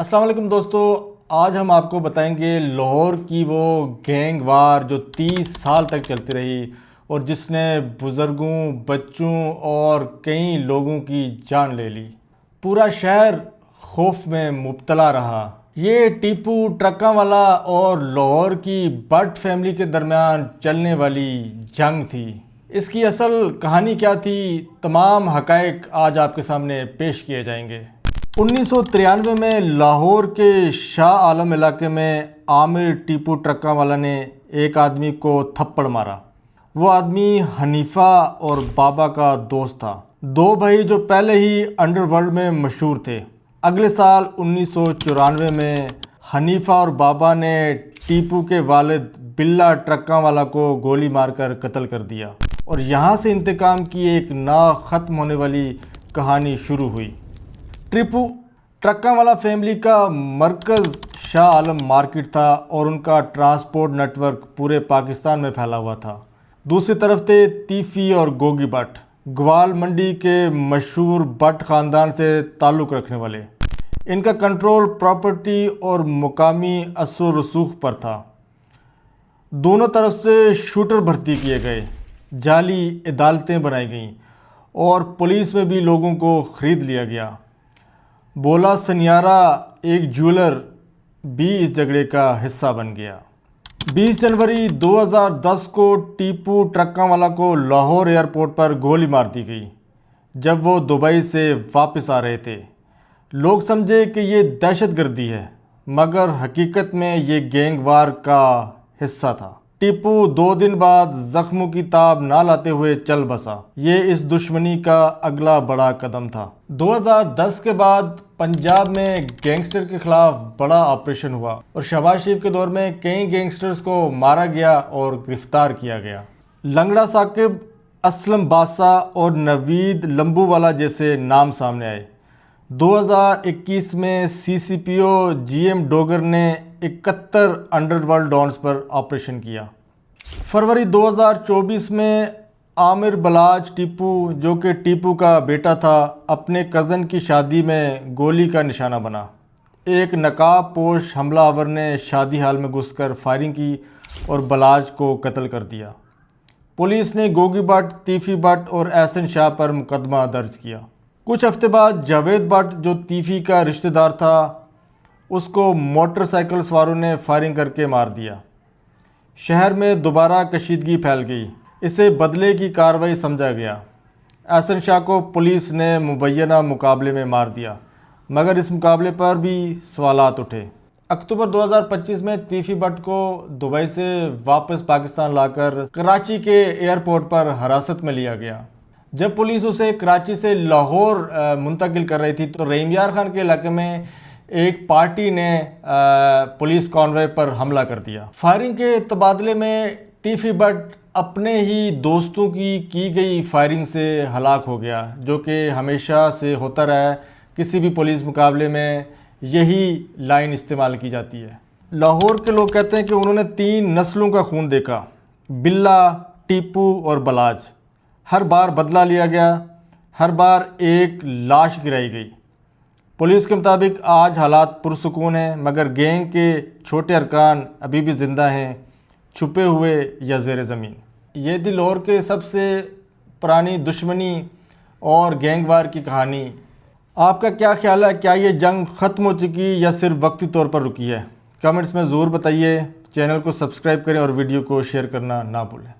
السلام علیکم دوستو، آج ہم آپ کو بتائیں گے لاہور کی وہ گینگ وار جو 30 سال تک چلتی رہی اور جس نے بزرگوں، بچوں اور کئی لوگوں کی جان لے لی۔ پورا شہر خوف میں مبتلا رہا۔ یہ ٹیپو ٹرکاں والا اور لاہور کی بٹ فیملی کے درمیان چلنے والی جنگ تھی۔ اس کی اصل کہانی کیا تھی، تمام حقائق آج آپ کے سامنے پیش کیے جائیں گے۔ 1993 میں لاہور کے شاہ عالم علاقے میں عامر ٹیپو ٹرکاں والا نے ایک آدمی کو تھپڑ مارا۔ وہ آدمی حنیفہ اور بابا کا دوست تھا، دو بھائی جو پہلے ہی انڈر ورلڈ میں مشہور تھے۔ اگلے سال 1994 میں حنیفہ اور بابا نے ٹیپو کے والد بلا ٹرکاں والا کو گولی مار کر قتل کر دیا اور یہاں سے انتقام کی ایک نہ ختم ہونے والی کہانی شروع ہوئی۔ ٹیپو ٹرکاں والا فیملی کا مرکز شاہ عالم مارکیٹ تھا اور ان کا ٹرانسپورٹ نیٹ ورک پورے پاکستان میں پھیلا ہوا تھا۔ دوسری طرف تھے تیفی اور گوگی بٹ، گوال منڈی کے مشہور بٹ خاندان سے تعلق رکھنے والے۔ ان کا کنٹرول پراپرٹی اور مقامی اثر و رسوخ پر تھا۔ دونوں طرف سے شوٹر بھرتی کیے گئے، جعلی عدالتیں بنائی گئیں اور پولیس میں بھی لوگوں کو خرید لیا گیا۔ بولا سنیارا ایک جیولر بھی اس جھگڑے کا حصہ بن گیا۔ 20 جنوری 2010 کو ٹیپو ٹرکاں والا کو لاہور ایئرپورٹ پر گولی مار دی گئی جب وہ دبئی سے واپس آ رہے تھے۔ لوگ سمجھے کہ یہ دہشت گردی ہے، مگر حقیقت میں یہ گینگ وار کا حصہ تھا۔ ٹیپو 2 دن بعد زخموں کی تاب نہ لاتے ہوئے چل بسا۔ یہ اس دشمنی کا اگلا بڑا قدم تھا۔ 2010 کے بعد پنجاب میں گینگسٹر کے خلاف بڑا آپریشن ہوا اور شہباز شریف کے دور میں کئی گینگسٹرز کو مارا گیا اور گرفتار کیا گیا۔ لنگڑا ثاقب، اسلم بادشاہ اور نوید لمبو والا جیسے نام سامنے آئے۔ 2021 میں سی سی پی او جی ایم ڈوگر نے 71 انڈر ورلڈ ڈانس پر آپریشن کیا۔ فروری 2024 میں عامر بلاج ٹیپو، جو کہ ٹیپو کا بیٹا تھا، اپنے کزن کی شادی میں گولی کا نشانہ بنا۔ ایک نقاب پوش حملہ آور نے شادی ہال میں گھس کر فائرنگ کی اور بلاج کو قتل کر دیا۔ پولیس نے گوگی بٹ، تیفی بٹ اور احسن شاہ پر مقدمہ درج کیا۔ کچھ ہفتے بعد جاوید بٹ، جو تیفی کا رشتہ دار تھا، اس کو موٹر سائیکل سواروں نے فائرنگ کر کے مار دیا۔ شہر میں دوبارہ کشیدگی پھیل گئی۔ اسے بدلے کی کارروائی سمجھا گیا۔ احسن شاہ کو پولیس نے مبینہ مقابلے میں مار دیا، مگر اس مقابلے پر بھی سوالات اٹھے۔ اکتوبر 2025 میں تیفی بٹ کو دبئی سے واپس پاکستان لا کر کراچی کے ایئرپورٹ پر حراست میں لیا گیا۔ جب پولیس اسے کراچی سے لاہور منتقل کر رہی تھی تو رحیم یار خان کے علاقے میں ایک پارٹی نے پولیس کانوائے پر حملہ کر دیا۔ فائرنگ کے تبادلے میں تیفی بٹ اپنے ہی دوستوں کی گئی فائرنگ سے ہلاک ہو گیا، جو کہ ہمیشہ سے ہوتا رہا ہے۔ کسی بھی پولیس مقابلے میں یہی لائن استعمال کی جاتی ہے۔ لاہور کے لوگ کہتے ہیں کہ انہوں نے 3 نسلوں کا خون دیکھا، بلا، ٹیپو اور بلاج۔ ہر بار بدلہ لیا گیا، ہر بار ایک لاش گرائی گئی۔ پولیس کے مطابق آج حالات پرسکون ہیں، مگر گینگ کے چھوٹے ارکان ابھی بھی زندہ ہیں، چھپے ہوئے یا زیر زمین۔ یہ تھی لاہور کے سب سے پرانی دشمنی اور گینگ وار کی کہانی۔ آپ کا کیا خیال ہے؟ کیا یہ جنگ ختم ہو چکی یا صرف وقتی طور پر رکی ہے؟ کمنٹس میں ضرور بتائیے۔ چینل کو سبسکرائب کریں اور ویڈیو کو شیئر کرنا نہ بھولیں۔